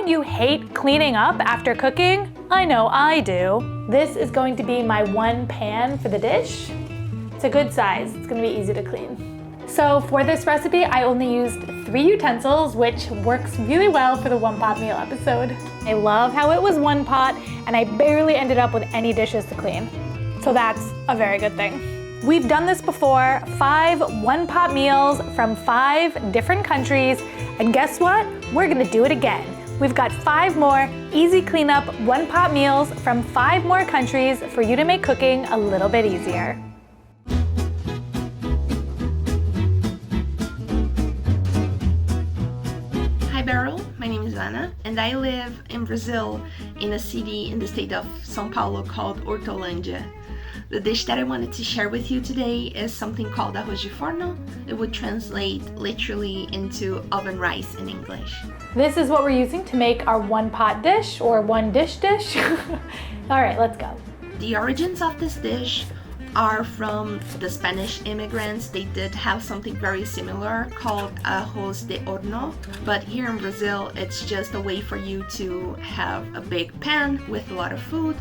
Don't you hate cleaning up after cooking? I know I do. This is going to be my one pan for the dish. It's a good size. It's gonna be easy to clean. So for this recipe, I only used 3 utensils, which works really well for the one pot meal episode. I love how it was one pot and I barely ended up with any dishes to clean. So that's a very good thing. We've done this before, 5 one-pot meals from 5 different countries, and guess what? We're gonna do it again. We've got 5 more easy cleanup one-pot meals from 5 more countries for you to make cooking a little bit easier. Hi Beryl, my name is Anna, and I live in Brazil in a city in the state of São Paulo called Hortolândia. The dish that I wanted to share with you today is something called Arroz de Forno. It would translate literally into oven rice in English. This is what we're using to make our one-pot dish, or one-dish dish. All right, let's go. The origins of this dish are from the Spanish immigrants. They did have something very similar called Arroz de Horno, but here in Brazil it's just a way for you to have a big pan with a lot of food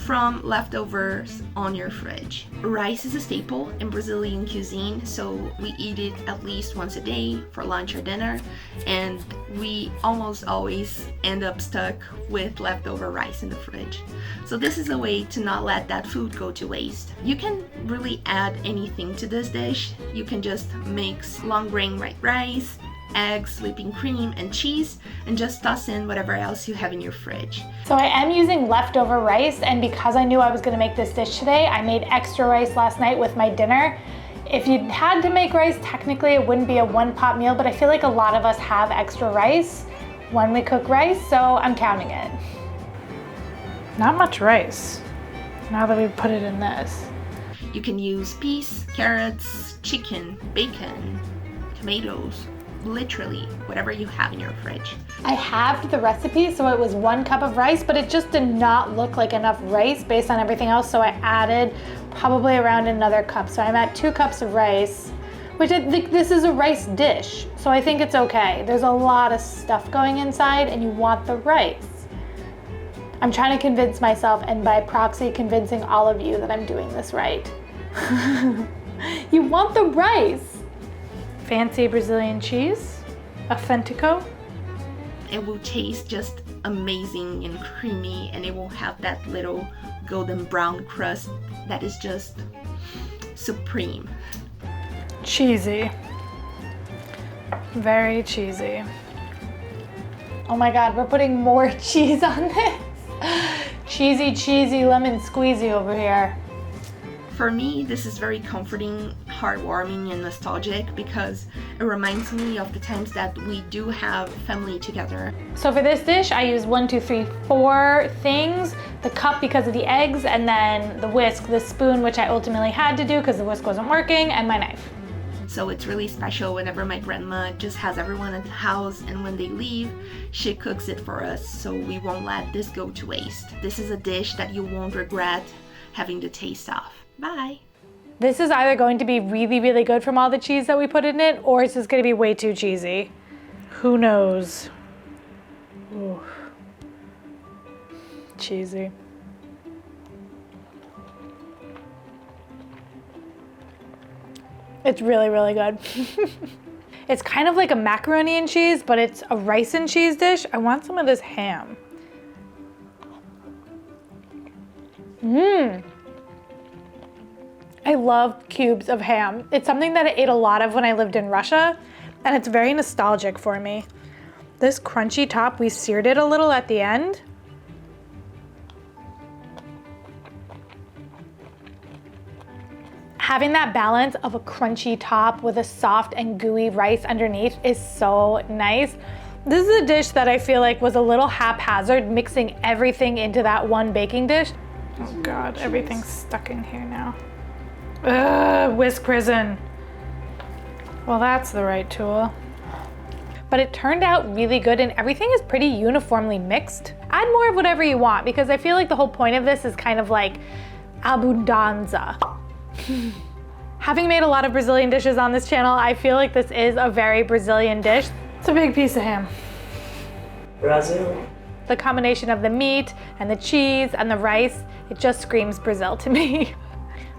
from leftovers on your fridge. Rice is a staple in Brazilian cuisine, so we eat it at least once a day for lunch or dinner, and we almost always end up stuck with leftover rice in the fridge. So this is a way to not let that food go to waste. You can really add anything to this dish. You can just mix long grain white rice, eggs, whipping cream, and cheese, and just toss in whatever else you have in your fridge. So I am using leftover rice, and because I knew I was gonna make this dish today, I made extra rice last night with my dinner. If you had to make rice, technically it wouldn't be a one-pot meal, but I feel like a lot of us have extra rice when we cook rice, so I'm counting it. Not much rice, now that we've put it in this. You can use peas, carrots, chicken, bacon, tomatoes, literally whatever you have in your fridge. I halved the recipe, so it was 1 cup of rice, but it just did not look like enough rice based on everything else, so I added probably around another cup. So I'm at 2 cups of rice, which I think this is a rice dish, so I think it's okay. There's a lot of stuff going inside and you want the rice. I'm trying to convince myself, and by proxy convincing all of you, that I'm doing this right. You want the rice. Fancy Brazilian cheese, Authentico. It will taste just amazing and creamy, and it will have that little golden brown crust that is just supreme. Cheesy. Very cheesy. Oh my God, we're putting more cheese on this. Cheesy lemon squeezy over here. For me, this is very comforting, heartwarming, and nostalgic because it reminds me of the times that we do have family together. So for this dish, I used 1, 2, 3, 4 things. The cup because of the eggs, and then the whisk, the spoon, which I ultimately had to do because the whisk wasn't working, and my knife. So it's really special whenever my grandma just has everyone at the house, and when they leave, she cooks it for us, so we won't let this go to waste. This is a dish that you won't regret having the taste of. Bye. This is either going to be really, really good from all the cheese that we put in it, or it's just gonna be way too cheesy. Who knows? Ooh. Cheesy. It's really, really good. It's kind of like a macaroni and cheese, but it's a rice and cheese dish. I want some of this ham. I love cubes of ham. It's something that I ate a lot of when I lived in Russia, and it's very nostalgic for me. This crunchy top, we seared it a little at the end. Having that balance of a crunchy top with a soft and gooey rice underneath is so nice. This is a dish that I feel like was a little haphazard, mixing everything into that one baking dish. Oh God, everything's stuck in here now. Ugh, whisk prison. Well, that's the right tool. But it turned out really good, and everything is pretty uniformly mixed. Add more of whatever you want, because I feel like the whole point of this is kind of like abundanza. Having made a lot of Brazilian dishes on this channel, I feel like this is a very Brazilian dish. It's a big piece of ham. Brazil. The combination of the meat and the cheese and the rice, it just screams Brazil to me.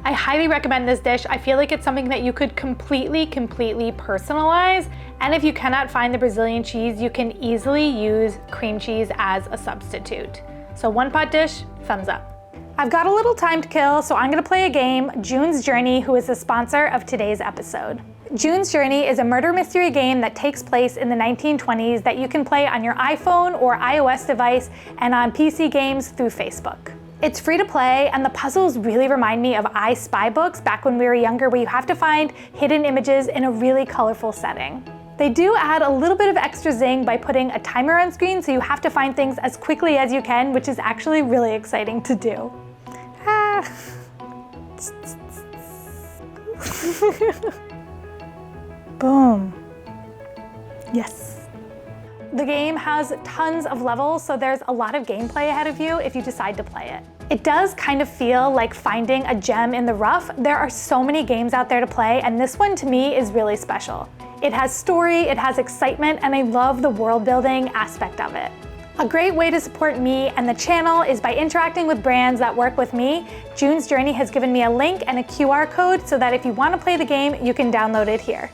I highly recommend this dish. I feel like it's something that you could completely personalize. And if you cannot find the Brazilian cheese, you can easily use cream cheese as a substitute. So one pot dish, thumbs up. I've got a little time to kill, so I'm gonna play a game, June's Journey, who is the sponsor of today's episode. June's Journey is a murder mystery game that takes place in the 1920s that you can play on your iPhone or iOS device and on PC games through Facebook. It's free to play, and the puzzles really remind me of I Spy books back when we were younger, where you have to find hidden images in a really colorful setting. They do add a little bit of extra zing by putting a timer on screen, so you have to find things as quickly as you can, which is actually really exciting to do. Boom. Yes. The game has tons of levels, so there's a lot of gameplay ahead of you if you decide to play it. It does kind of feel like finding a gem in the rough. There are so many games out there to play, and this one to me is really special. It has story, it has excitement, and I love the world building aspect of it. A great way to support me and the channel is by interacting with brands that work with me. June's Journey has given me a link and a QR code so that if you want to play the game, you can download it here.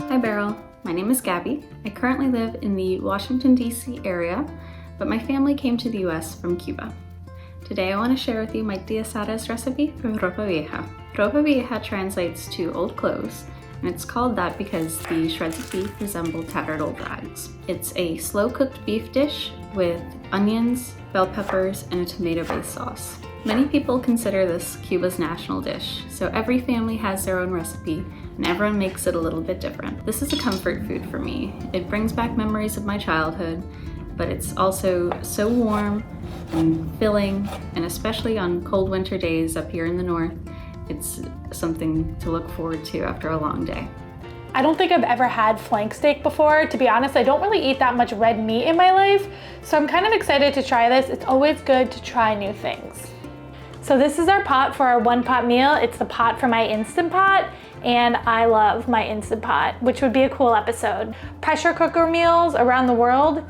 Hi Beryl, my name is Gabi. I currently live in the Washington, D.C. area, but my family came to the U.S. from Cuba. Today I want to share with you my Tía Sara's recipe for Ropa Vieja. Ropa Vieja translates to old clothes, and it's called that because the shreds of beef resemble tattered old rags. It's a slow-cooked beef dish with onions, bell peppers, and a tomato-based sauce. Many people consider this Cuba's national dish, so every family has their own recipe, and everyone makes it a little bit different. This is a comfort food for me. It brings back memories of my childhood, but it's also so warm and filling, and especially on cold winter days up here in the north, it's something to look forward to after a long day. I don't think I've ever had flank steak before. To be honest, I don't really eat that much red meat in my life, so I'm kind of excited to try this. It's always good to try new things. So this is our pot for our one pot meal. It's the pot for my Instant Pot, and I love my Instant Pot, which would be a cool episode. Pressure cooker meals around the world,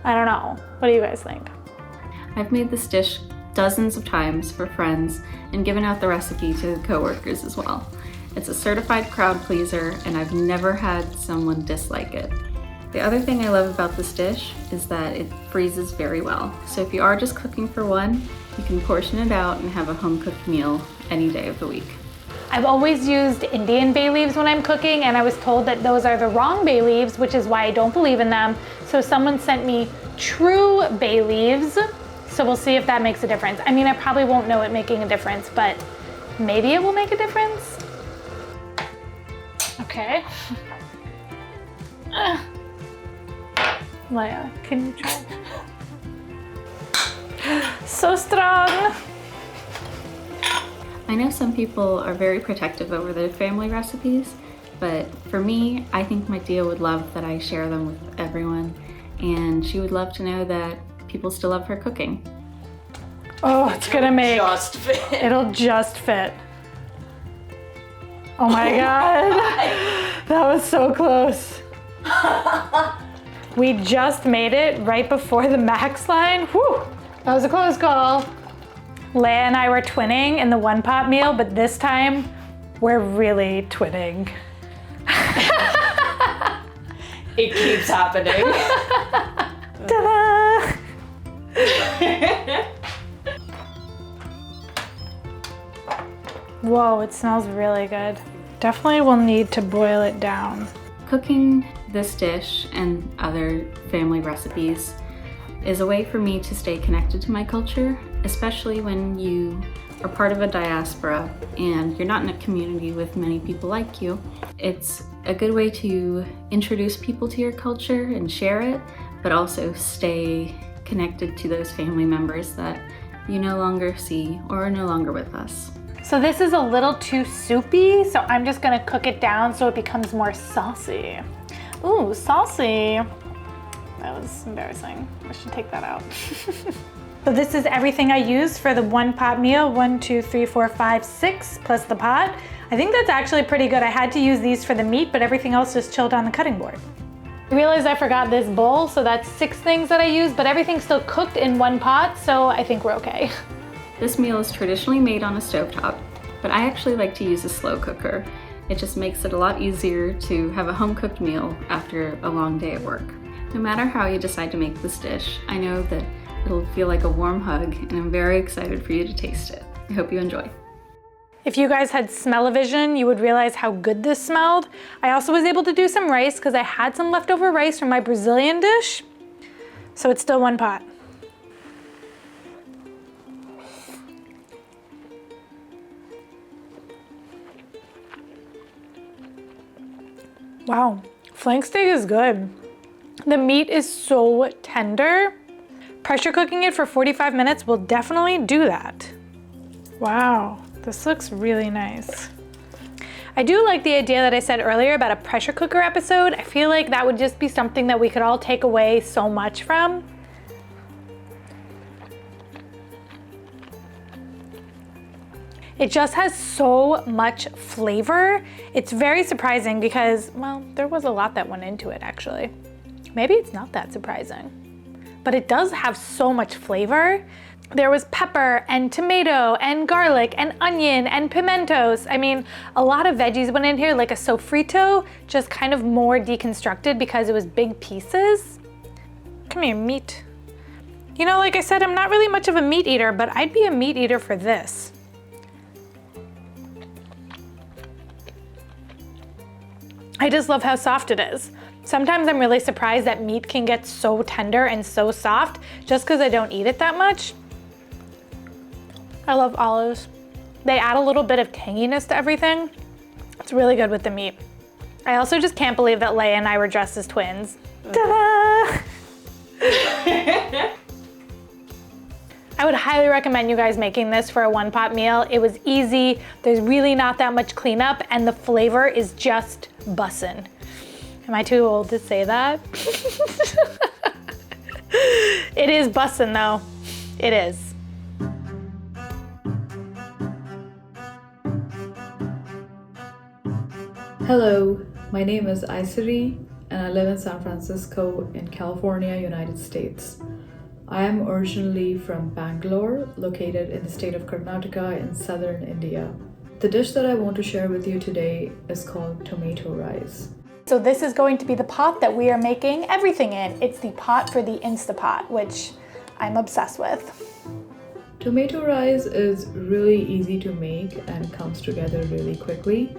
I don't know. What do you guys think? I've made this dish dozens of times for friends and given out the recipe to coworkers as well. It's a certified crowd pleaser, and I've never had someone dislike it. The other thing I love about this dish is that it freezes very well. So if you are just cooking for one, you can portion it out and have a home-cooked meal any day of the week. I've always used Indian bay leaves when I'm cooking, and I was told that those are the wrong bay leaves, which is why I don't believe in them. So someone sent me true bay leaves, so we'll see if that makes a difference. I mean, I probably won't know it making a difference, but maybe it will make a difference. Okay. Leia, can you try? So strong. I know some people are very protective over their family recipes, but for me, I think my Tia would love that I share them with everyone, and she would love to know that people still love her cooking. Oh, it's gonna make, Just fit. it'll just fit. Oh my God, that was so close. We just made it right before the max line. Whew, that was a close call. Leia and I were twinning in the one pot meal, but this time we're really twinning. It keeps happening. Ta-da! Whoa, it smells really good. Definitely will need to boil it down. Cooking this dish and other family recipes is a way for me to stay connected to my culture, especially when you are part of a diaspora and you're not in a community with many people like you. It's a good way to introduce people to your culture and share it, but also stay connected to those family members that you no longer see or are no longer with us. So this is a little too soupy, so I'm just gonna cook it down so it becomes more saucy. Ooh, saucy. That was embarrassing. I should take that out. So this is everything I used for the one pot meal. 1, 2, 3, 4, 5, 6 plus the pot. I think that's actually pretty good. I had to use these for the meat, but everything else just chilled on the cutting board. I realized I forgot this bowl, so that's 6 things that I used, but everything's still cooked in one pot, so I think we're okay. This meal is traditionally made on a stovetop, but I actually like to use a slow cooker. It just makes it a lot easier to have a home-cooked meal after a long day at work. No matter how you decide to make this dish, I know that it'll feel like a warm hug, and I'm very excited for you to taste it. I hope you enjoy. If you guys had smell-o-vision, you would realize how good this smelled. I also was able to do some rice because I had some leftover rice from my Brazilian dish, so it's still one pot. Wow, flank steak is good. The meat is so tender. Pressure cooking it for 45 minutes will definitely do that. Wow, this looks really nice. I do like the idea that I said earlier about a pressure cooker episode. I feel like that would just be something that we could all take away so much from. It just has so much flavor. It's very surprising because, well, there was a lot that went into it actually. Maybe it's not that surprising, but it does have so much flavor. There was pepper and tomato and garlic and onion and pimentos. I mean, a lot of veggies went in here, like a sofrito, just kind of more deconstructed because it was big pieces. Come here, meat. You know, like I said, I'm not really much of a meat eater, but I'd be a meat eater for this. I just love how soft it is. Sometimes I'm really surprised that meat can get so tender and so soft just because I don't eat it that much. I love olives. They add a little bit of tanginess to everything. It's really good with the meat. I also just can't believe that Leia and I were dressed as twins. Ta-da! I would highly recommend you guys making this for a one-pot meal. It was easy, there's really not that much cleanup, and the flavor is just bussin'. Am I too old to say that? It is bussin' though. It is. Hello, my name is Aisiri and I live in San Francisco in California, United States. I am originally from Bangalore, located in the state of Karnataka in southern India. The dish that I want to share with you today is called tomato rice. So this is going to be the pot that we are making everything in. It's the pot for the Instapot, which I'm obsessed with. Tomato rice is really easy to make and comes together really quickly.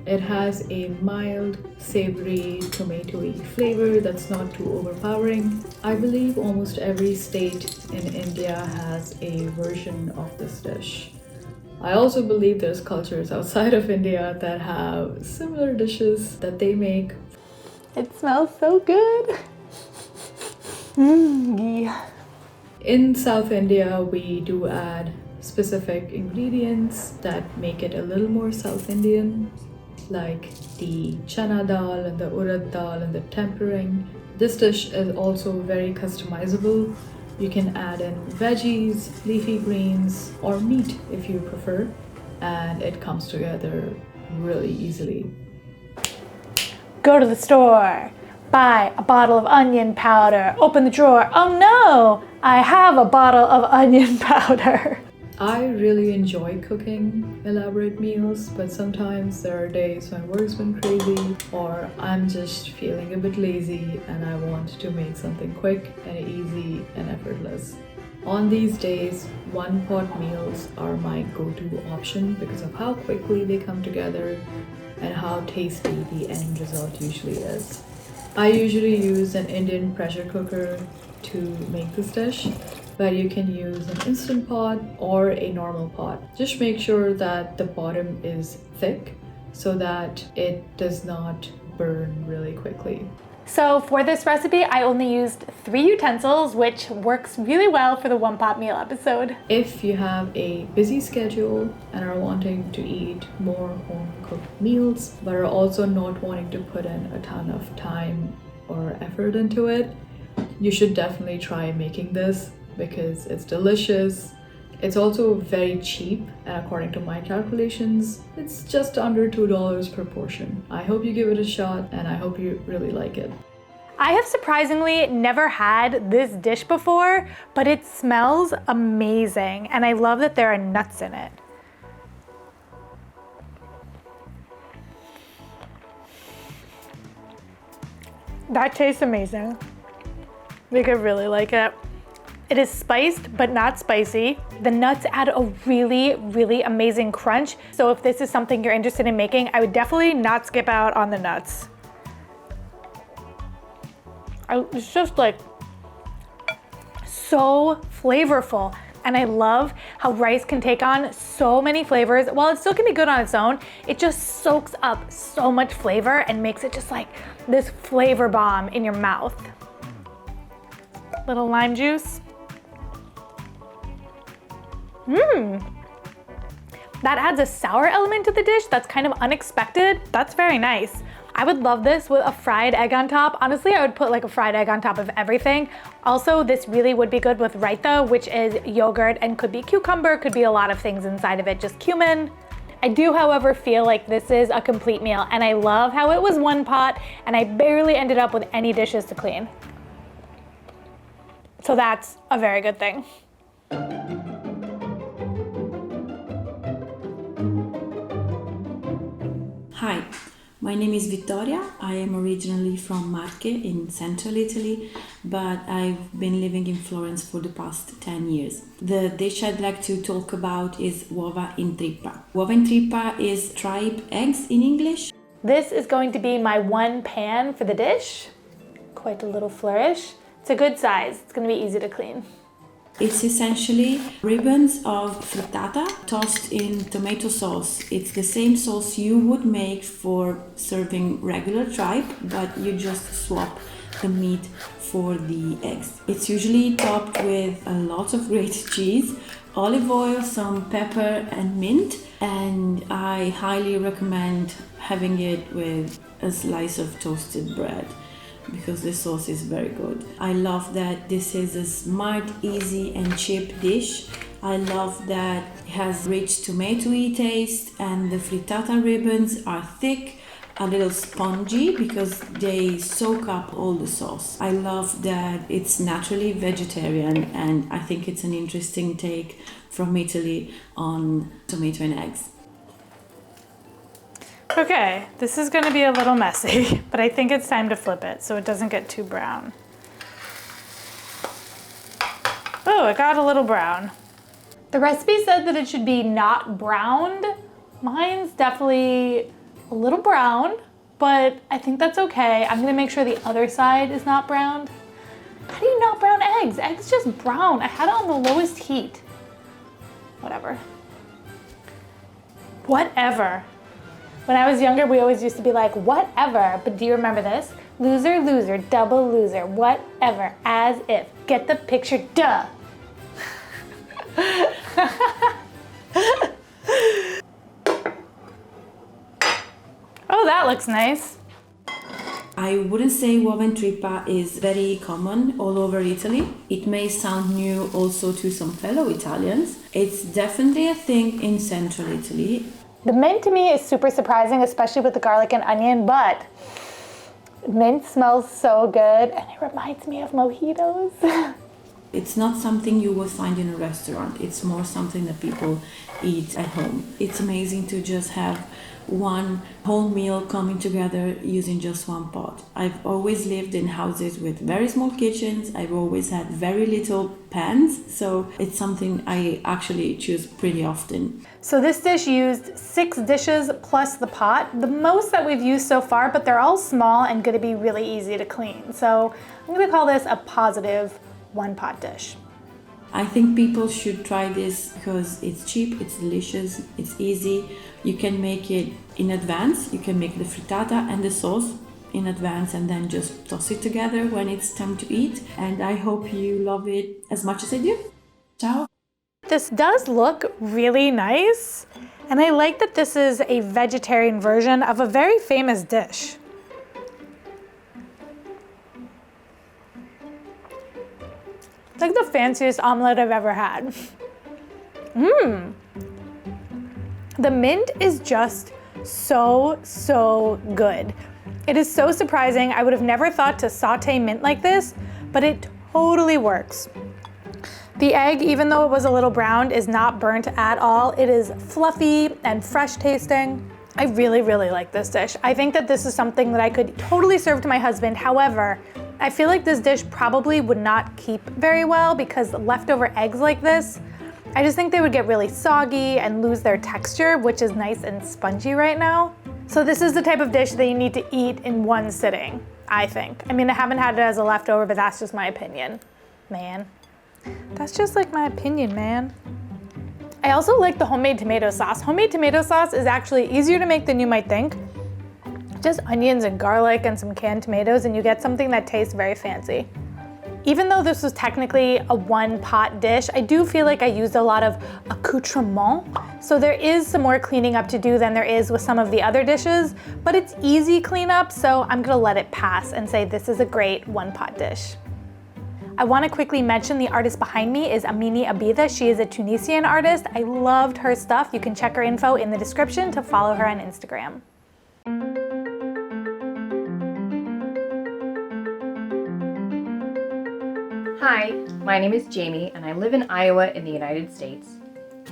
It has a mild, savory, tomatoey flavor that's not too overpowering. I believe almost every state in India has a version of this dish. I also believe there's cultures outside of India that have similar dishes that they make. It smells so good. Yeah. In South India, we do add specific ingredients that make it a little more South Indian, like the chana dal and the urad dal and the tempering. This dish is also very customizable. You can add in veggies, leafy greens, or meat if you prefer, and it comes together really easily. Go to the store, buy a bottle of onion powder, open the drawer. Oh no, I have a bottle of onion powder. I really enjoy cooking elaborate meals, but sometimes there are days when work's been crazy or I'm just feeling a bit lazy and I want to make something quick and easy and effortless. On these days, one-pot meals are my go-to option because of how quickly they come together and how tasty the end result usually is. I usually use an Indian pressure cooker to make this dish, but you can use an Instant Pot or a normal pot. Just make sure that the bottom is thick so that it does not burn really quickly. So for this recipe, I only used 3 utensils, which works really well for the one-pot meal episode. If you have a busy schedule and are wanting to eat more home-cooked meals, but are also not wanting to put in a ton of time or effort into it, you should definitely try making this. because it's delicious. It's also very cheap, and according to my calculations, it's just under $2 per portion. I hope you give it a shot, and I hope you really like it. I have surprisingly never had this dish before, but it smells amazing, and I love that there are nuts in it. That tastes amazing. I think I really like it. It is spiced, but not spicy. The nuts add a really, really amazing crunch. So if this is something you're interested in making, I would definitely not skip out on the nuts. It's just like so flavorful. And I love how rice can take on so many flavors. While it still can be good on its own, it just soaks up so much flavor and makes it just like this flavor bomb in your mouth. Little lime juice. That adds a sour element to the dish that's kind of unexpected. That's very nice. I would love this with a fried egg on top. Honestly, I would put like a fried egg on top of everything. Also, this really would be good with raita, which is yogurt and could be cucumber, could be a lot of things inside of it, just cumin. I do, however, feel like this is a complete meal, and I love how it was one pot and I barely ended up with any dishes to clean. So that's a very good thing. Hi, my name is Vittoria. I am originally from Marche in central Italy, but I've been living in Florence for the past 10 years. The dish I'd like to talk about is Uova in Trippa. Uova in Trippa is tripe eggs in English. This is going to be my one pan for the dish. Quite a little flourish. It's a good size. It's going to be easy to clean. It's essentially ribbons of frittata tossed in tomato sauce. It's the same sauce you would make for serving regular tripe, but you just swap the meat for the eggs. It's usually topped with a lot of grated cheese, olive oil, some pepper and mint, and I highly recommend having it with a slice of toasted bread, because the sauce is very good. I love that this is a smart, easy and cheap dish. I love that it has rich tomatoey taste and the frittata ribbons are thick, a little spongy because they soak up all the sauce. I love that it's naturally vegetarian, and I think it's an interesting take from Italy on tomato and eggs. Okay, this is gonna be a little messy, but I think it's time to flip it so it doesn't get too brown. Oh, it got a little brown. The recipe said that it should be not browned. Mine's definitely a little brown, but I think that's okay. I'm gonna make sure the other side is not browned. How do you not brown eggs? Eggs just brown. I had it on the lowest heat. Whatever. Whatever. When I was younger, we always used to be like, whatever, but do you remember this? Loser, loser, double loser, whatever, as if. Get the picture, duh. Oh, that looks nice. I wouldn't say uova in trippa is very common all over Italy. It may sound new also to some fellow Italians. It's definitely a thing in central Italy. The mint to me is super surprising, especially with the garlic and onion, but mint smells so good and it reminds me of mojitos. It's not something you will find in a restaurant. It's more something that people eat at home. It's amazing to just have one whole meal coming together using just one pot. I've always lived in houses with very small kitchens. I've always had very little pans, so it's something I actually choose pretty often. So this dish used 6 dishes plus the pot, the most that we've used so far, but they're all small and gonna be really easy to clean. So I'm gonna call this a positive one-pot dish. I think people should try this because it's cheap, it's delicious, it's easy. You can make it in advance. You can make the frittata and the sauce in advance and then just toss it together when it's time to eat. And I hope you love it as much as I do. Ciao! This does look really nice, and I like that this is a vegetarian version of a very famous dish. It's like the fanciest omelet I've ever had. The mint is just so good. It is so surprising. I would have never thought to saute mint like this, but it totally works. The egg, even though it was a little browned, is not burnt at all. It is fluffy and fresh tasting. I really like this dish. I think that this is something that I could totally serve to my husband. However, I feel like this dish probably would not keep very well because leftover eggs like this, I just think they would get really soggy and lose their texture, which is nice and spongy right now. So this is the type of dish that you need to eat in one sitting, I think. I mean, I haven't had it as a leftover, but that's just my opinion, man. That's just like my opinion, man. I also like the homemade tomato sauce. Homemade tomato sauce is actually easier to make than you might think. Just onions and garlic and some canned tomatoes and you get something that tastes very fancy. Even though this was technically a one-pot dish, I do feel like I used a lot of accoutrement. So there is some more cleaning up to do than there is with some of the other dishes, but it's easy cleanup, so I'm gonna let it pass and say this is a great one-pot dish. I want to quickly mention the artist behind me is Amini Abida. She is a Tunisian artist. I loved her stuff. You can check her info in the description to follow her on Instagram. Hi, my name is Jamie and I live in Iowa in the United States.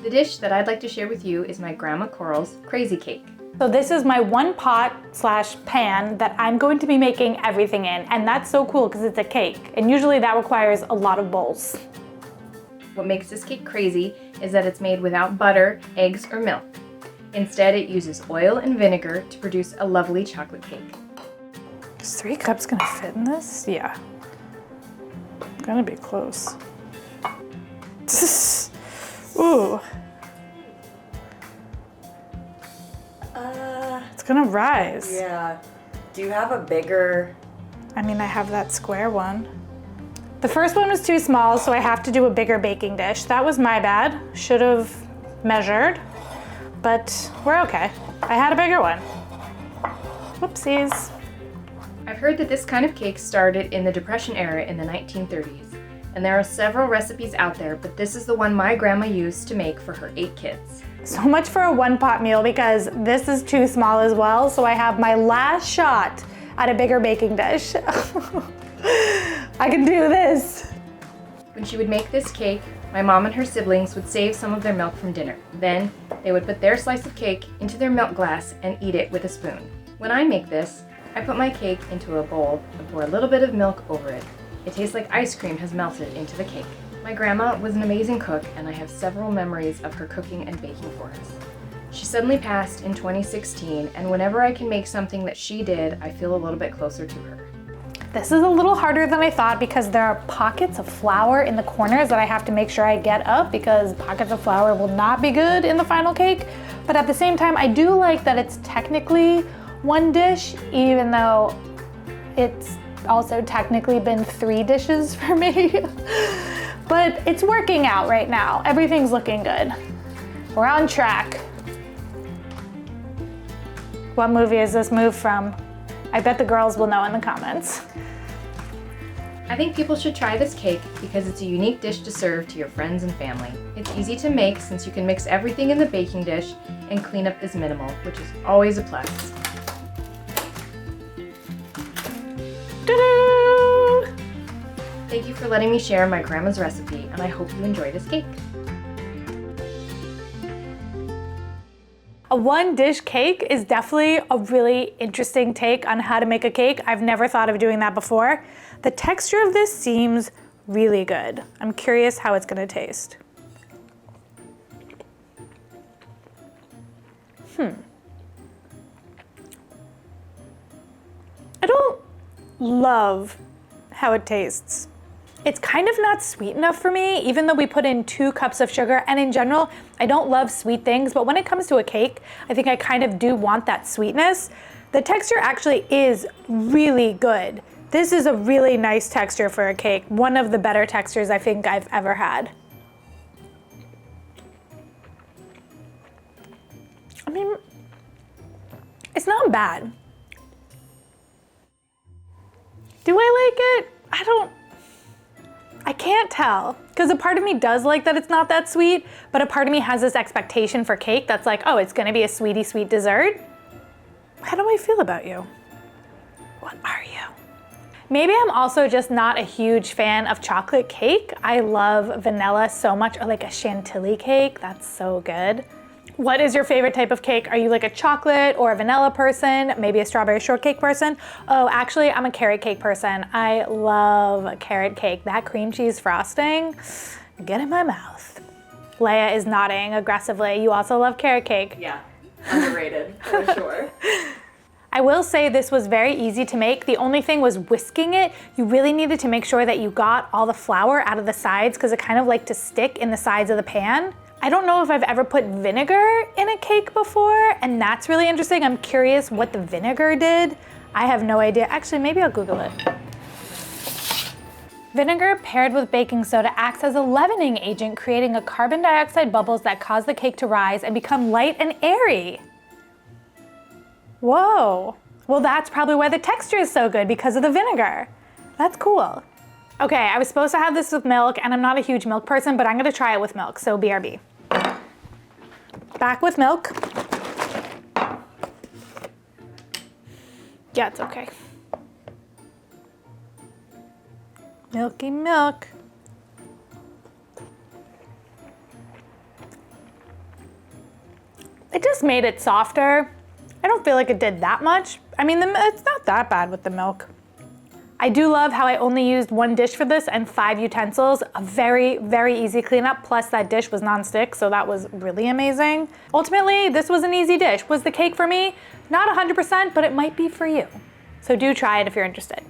The dish that I'd like to share with you is my Grandma Coral's Crazy Cake. So this is my one pot/pan that I'm going to be making everything in, and that's so cool because it's a cake, and usually that requires a lot of bowls. What makes this cake crazy is that it's made without butter, eggs, or milk. Instead, it uses oil and vinegar to produce a lovely chocolate cake. Is 3 cups gonna fit in this? Yeah. Gonna be close. Ooh. It's gonna rise. Yeah. Do you have a bigger? I mean, I have that square one. The first one was too small, so I have to do a bigger baking dish. That was my bad. Should have measured, but we're okay. I had a bigger one. Whoopsies. I've heard that this kind of cake started in the Depression era in the 1930s, and there are several recipes out there, but this is the one my grandma used to make for her 8 kids. So much for a one-pot meal because this is too small as well, so I have my last shot at a bigger baking dish. I can do this. When she would make this cake, my mom and her siblings would save some of their milk from dinner. Then, they would put their slice of cake into their milk glass and eat it with a spoon. When I make this, I put my cake into a bowl and pour a little bit of milk over it. It tastes like ice cream has melted into the cake. My grandma was an amazing cook, and I have several memories of her cooking and baking for us. She suddenly passed in 2016, and whenever I can make something that she did, I feel a little bit closer to her. This is a little harder than I thought because there are pockets of flour in the corners that I have to make sure I get up because pockets of flour will not be good in the final cake. But at the same time, I do like that it's technically one dish, even though it's also technically been 3 dishes for me. But it's working out right now. Everything's looking good. We're on track. What movie is this move from? I bet the girls will know in the comments. I think people should try this cake because it's a unique dish to serve to your friends and family. It's easy to make since you can mix everything in the baking dish and cleanup is minimal, which is always a plus. Ta-da! Thank you for letting me share my grandma's recipe, and I hope you enjoy this cake. A one-dish cake is definitely a really interesting take on how to make a cake. I've never thought of doing that before. The texture of this seems really good. I'm curious how it's gonna taste. I don't love how it tastes. It's kind of not sweet enough for me, even though we put in 2 cups of sugar. And in general, I don't love sweet things, but when it comes to a cake, I think I kind of do want that sweetness. The texture actually is really good. This is a really nice texture for a cake. One of the better textures I think I've ever had. I mean, it's not bad. Do I like it? I can't tell, because a part of me does like that it's not that sweet, but a part of me has this expectation for cake that's like, oh, it's gonna be a sweetie sweet dessert. How do I feel about you? What are you? Maybe I'm also just not a huge fan of chocolate cake. I love vanilla so much, or like a chantilly cake, that's so good. What is your favorite type of cake? Are you like a chocolate or a vanilla person? Maybe a strawberry shortcake person? Oh, actually, I'm a carrot cake person. I love carrot cake. That cream cheese frosting, get in my mouth. Leia is nodding aggressively. You also love carrot cake. Yeah, underrated for sure. I will say this was very easy to make. The only thing was whisking it. You really needed to make sure that you got all the flour out of the sides because it kind of liked to stick in the sides of the pan. I don't know if I've ever put vinegar in a cake before, and that's really interesting. I'm curious what the vinegar did. I have no idea. Actually, maybe I'll Google it. Vinegar paired with baking soda acts as a leavening agent, creating a carbon dioxide bubbles that cause the cake to rise and become light and airy. Whoa. Well, that's probably why the texture is so good, because of the vinegar. That's cool. Okay, I was supposed to have this with milk, and I'm not a huge milk person, but I'm gonna try it with milk, so BRB. Back with milk. Yeah, it's okay. Milky milk. It just made it softer. I don't feel like it did that much. I mean, it's not that bad with the milk. I do love how I only used one dish for this and 5 utensils. A very, very easy cleanup, plus that dish was non-stick, so that was really amazing. Ultimately, this was an easy dish. Was the cake for me? Not 100%, but it might be for you. So do try it if you're interested.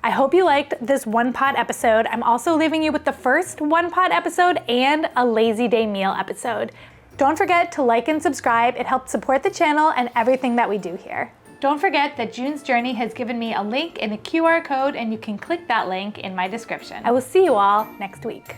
I hope you liked this one pot episode. I'm also leaving you with the first one pot episode and a lazy day meal episode. Don't forget to like and subscribe. It helps support the channel and everything that we do here. Don't forget that June's Journey has given me a link in the QR code, and you can click that link in my description. I will see you all next week.